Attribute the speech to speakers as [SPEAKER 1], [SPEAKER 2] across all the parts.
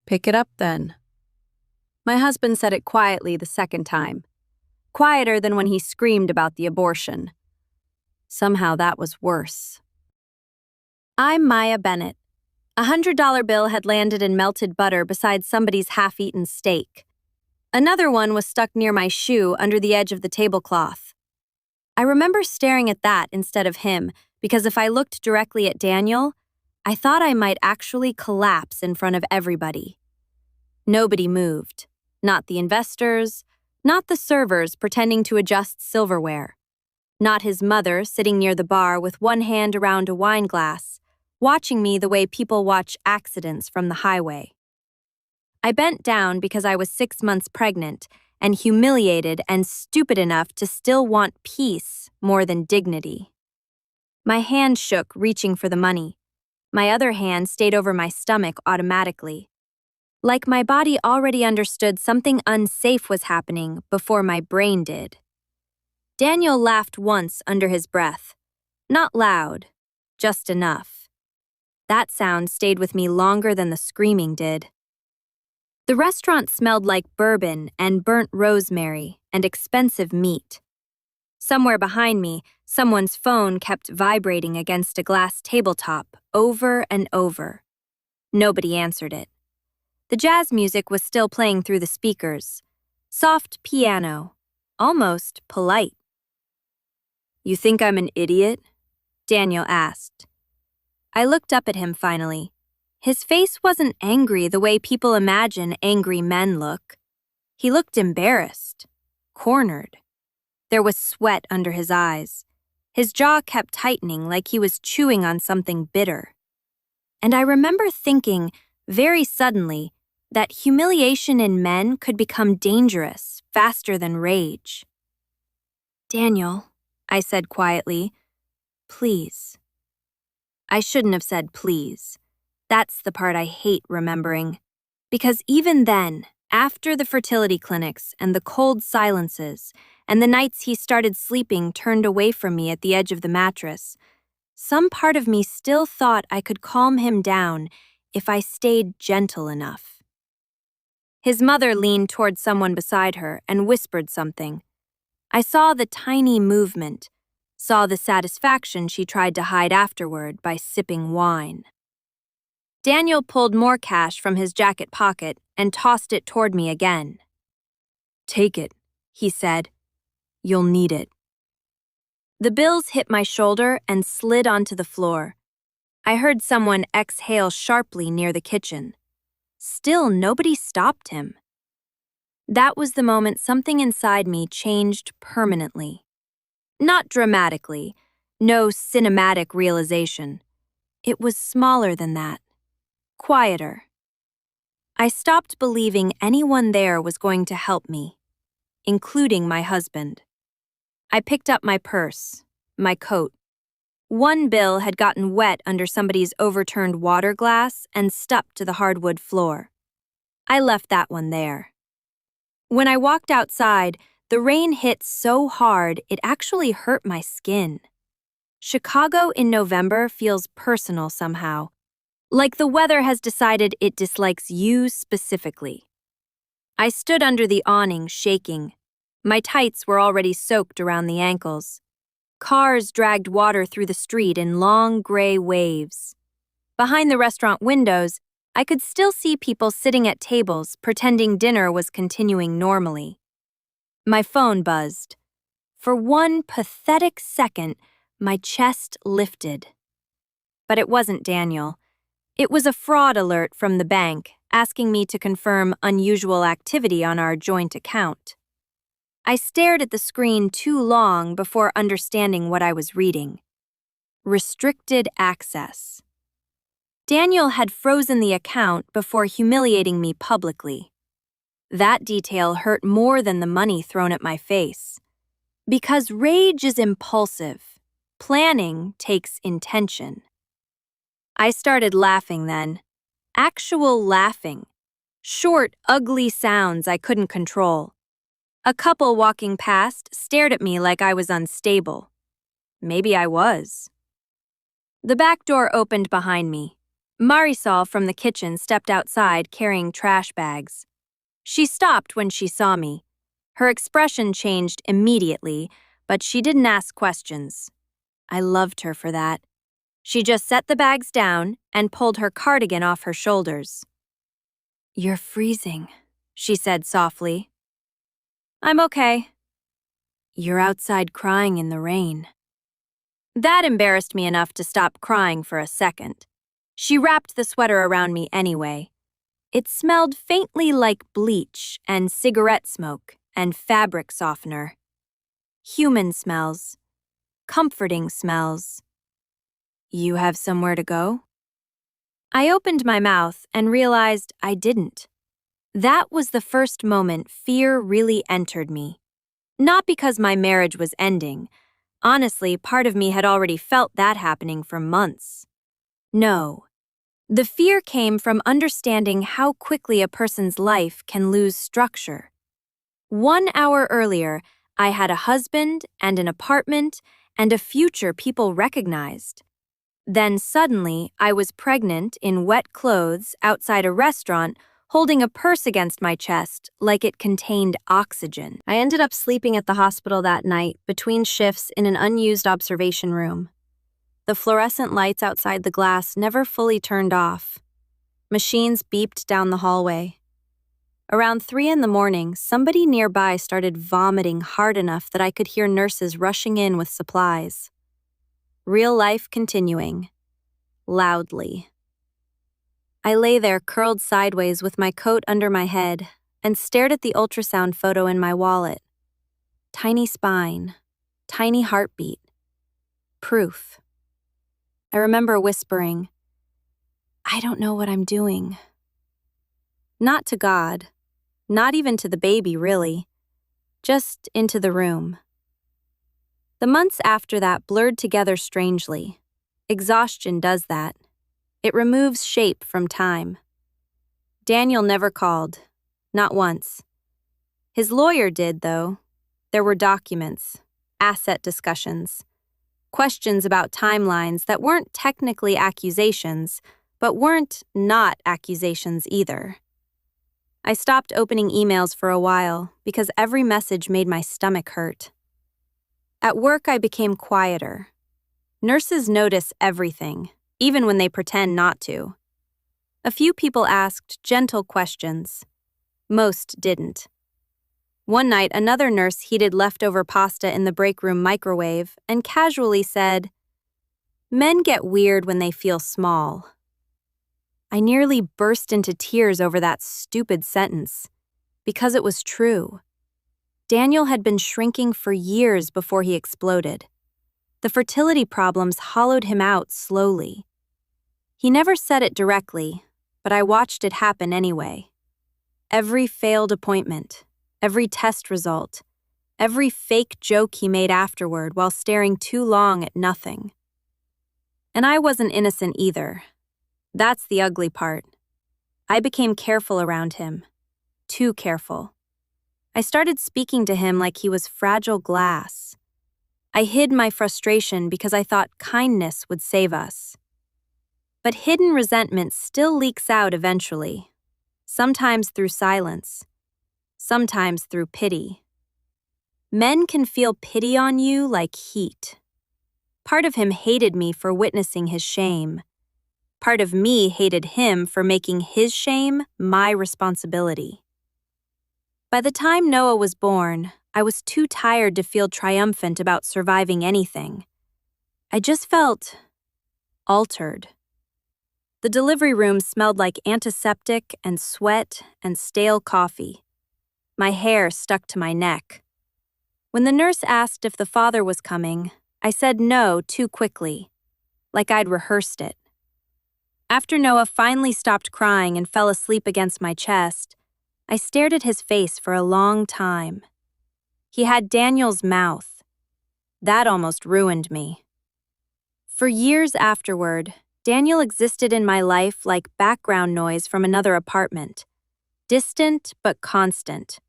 [SPEAKER 1] Pick it up then. My husband said it quietly the second time, quieter than when he screamed about the abortion. Somehow that was worse. I'm Maya Bennett. $100 bill had landed in melted butter beside somebody's half-eaten steak. Another one was stuck near my shoe under the edge of the tablecloth. I remember staring at that instead of him because if I looked directly at Daniel, I thought I might actually collapse in front of everybody. Nobody moved. Not the investors, not the servers pretending to adjust silverware. Not his mother sitting near the bar with one hand around a wine glass, watching me the way people watch accidents from the highway. I bent down because I was 6 months pregnant and humiliated and stupid enough to still want peace more than dignity. My hand shook, reaching for the money. My other hand stayed over my stomach automatically. Like my body already understood something unsafe was happening before my brain did. Daniel laughed once under his breath. Not loud, just enough. That sound stayed with me longer than the screaming did. The restaurant smelled like bourbon and burnt rosemary and expensive meat. Somewhere behind me, someone's phone kept vibrating against a glass tabletop over and over. Nobody answered it. The jazz music was still playing through the speakers. Soft piano, almost polite. "You think I'm an idiot?" Daniel asked. I looked up at him finally. His face wasn't angry the way people imagine angry men look. He looked embarrassed, cornered. There was sweat under his eyes. His jaw kept tightening like he was chewing on something bitter. And I remember thinking, very suddenly, that humiliation in men could become dangerous faster than rage. "Daniel," I said quietly, "please." I shouldn't have said please. That's the part I hate remembering. Because even then, after the fertility clinics and the cold silences, and the nights he started sleeping turned away from me at the edge of the mattress, some part of me still thought I could calm him down if I stayed gentle enough. His mother leaned toward someone beside her and whispered something. I saw the tiny movement, saw the satisfaction she tried to hide afterward by sipping wine. Daniel pulled more cash from his jacket pocket and tossed it toward me again. "Take it," he said. "You'll need it." The bills hit my shoulder and slid onto the floor. I heard someone exhale sharply near the kitchen. Still, nobody stopped him. That was the moment something inside me changed permanently. Not dramatically, no cinematic realization. It was smaller than that, quieter. I stopped believing anyone there was going to help me, including my husband. I picked up my purse, my coat. One bill had gotten wet under somebody's overturned water glass and stuck to the hardwood floor. I left that one there. When I walked outside, the rain hit so hard it actually hurt my skin. Chicago in November feels personal somehow, like the weather has decided it dislikes you specifically. I stood under the awning shaking. My tights were already soaked around the ankles. Cars dragged water through the street in long gray waves. Behind the restaurant windows, I could still see people sitting at tables pretending dinner was continuing normally. My phone buzzed. For one pathetic second, my chest lifted. But it wasn't Daniel. It was a fraud alert from the bank asking me to confirm unusual activity on our joint account. I stared at the screen too long before understanding what I was reading. Restricted access. Daniel had frozen the account before humiliating me publicly. That detail hurt more than the money thrown at my face. Because rage is impulsive. Planning takes intention. I started laughing then. Actual laughing. Short, ugly sounds I couldn't control. A couple walking past stared at me like I was unstable. Maybe I was. The back door opened behind me. Marisol from the kitchen stepped outside carrying trash bags. She stopped when she saw me. Her expression changed immediately, but she didn't ask questions. I loved her for that. She just set the bags down and pulled her cardigan off her shoulders. "You're freezing," she said softly. "I'm okay." "You're outside crying in the rain." That embarrassed me enough to stop crying for a second. She wrapped the sweater around me anyway. It smelled faintly like bleach and cigarette smoke and fabric softener. Human smells. Comforting smells. "You have somewhere to go?" I opened my mouth and realized I didn't. That was the first moment fear really entered me. Not because my marriage was ending. Honestly, part of me had already felt that happening for months. No. The fear came from understanding how quickly a person's life can lose structure. 1 hour earlier, I had a husband and an apartment and a future people recognized. Then suddenly, I was pregnant in wet clothes outside a restaurant, holding a purse against my chest like it contained oxygen. I ended up sleeping at the hospital that night, between shifts in an unused observation room. The fluorescent lights outside the glass never fully turned off. Machines beeped down the hallway. Around 3 in the morning, somebody nearby started vomiting hard enough that I could hear nurses rushing in with supplies. Real life continuing. Loudly. I lay there curled sideways with my coat under my head and stared at the ultrasound photo in my wallet. Tiny spine. Tiny heartbeat. Proof. I remember whispering, "I don't know what I'm doing." Not to God. Not even to the baby, really. Just into the room. The months after that blurred together strangely. Exhaustion does that. It removes shape from time. Daniel never called. Not once. His lawyer did, though. There were documents, asset discussions, questions about timelines that weren't technically accusations, but weren't not accusations either. I stopped opening emails for a while because every message made my stomach hurt. At work, I became quieter. Nurses notice everything, even when they pretend not to. A few people asked gentle questions. Most didn't. One night, another nurse heated leftover pasta in the break room microwave and casually said, "Men get weird when they feel small." I nearly burst into tears over that stupid sentence, because it was true. Daniel had been shrinking for years before he exploded. The fertility problems hollowed him out slowly. He never said it directly, but I watched it happen anyway. Every failed appointment, every test result, every fake joke he made afterward while staring too long at nothing. And I wasn't innocent either. That's the ugly part. I became careful around him. Too careful. I started speaking to him like he was fragile glass. I hid my frustration because I thought kindness would save us. But hidden resentment still leaks out eventually, sometimes through silence, sometimes through pity. Men can feel pity on you like heat. Part of him hated me for witnessing his shame. Part of me hated him for making his shame my responsibility. By the time Noah was born, I was too tired to feel triumphant about surviving anything. I just felt altered. The delivery room smelled like antiseptic and sweat and stale coffee. My hair stuck to my neck. When the nurse asked if the father was coming, I said no too quickly, like I'd rehearsed it. After Noah finally stopped crying and fell asleep against my chest, I stared at his face for a long time. He had Daniel's mouth. That almost ruined me. For years afterward, Daniel existed in my life like background noise from another apartment. Distant but constant.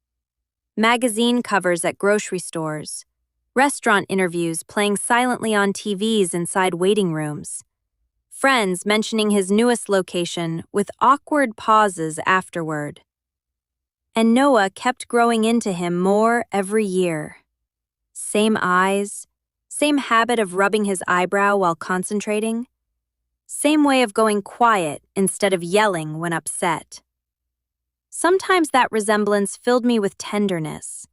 [SPEAKER 1] Magazine covers at grocery stores. Restaurant interviews playing silently on TVs inside waiting rooms. friends mentioning his newest location with awkward pauses afterward. And Noah kept growing into him more every year. Same eyes, same habit of rubbing his eyebrow while concentrating, same way of going quiet instead of yelling when upset. Sometimes that resemblance filled me with tenderness.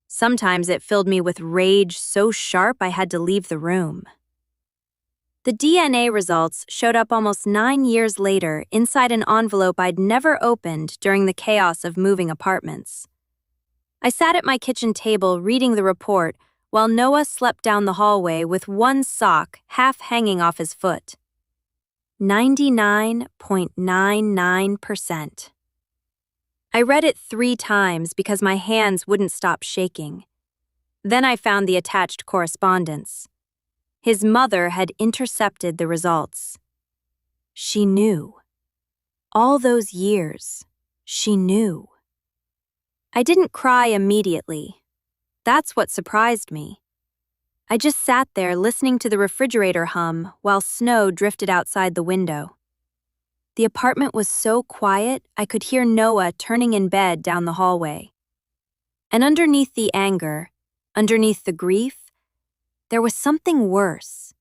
[SPEAKER 1] Sometimes it filled me with rage so sharp I had to leave the room. The DNA results showed up almost 9 years later inside an envelope I'd never opened during the chaos of moving apartments. I sat at my kitchen table reading the report while Noah slept down the hallway with one sock half hanging off his foot. 99.99%. I read it 3 times because my hands wouldn't stop shaking. Then I found the attached correspondence. His mother had intercepted the results. She knew. All those years, she knew. I didn't cry immediately. That's what surprised me. I just sat there listening to the refrigerator hum while snow drifted outside the window. The apartment was so quiet I could hear Noah turning in bed down the hallway. And underneath the anger, underneath the grief, there was something worse.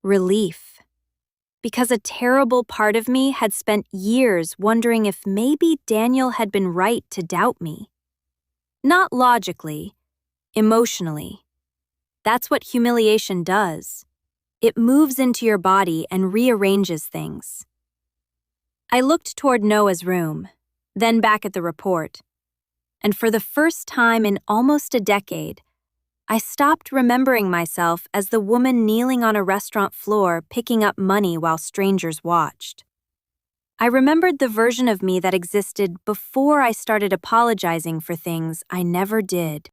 [SPEAKER 1] Relief. Because a terrible part of me had spent years wondering if maybe Daniel had been right to doubt me. Not logically, emotionally. That's what humiliation does. It moves into your body and rearranges things. I looked toward Noah's room, then back at the report. And for the first time in almost a decade, I stopped remembering myself as the woman kneeling on a restaurant floor picking up money while strangers watched. I remembered the version of me that existed before I started apologizing for things I never did.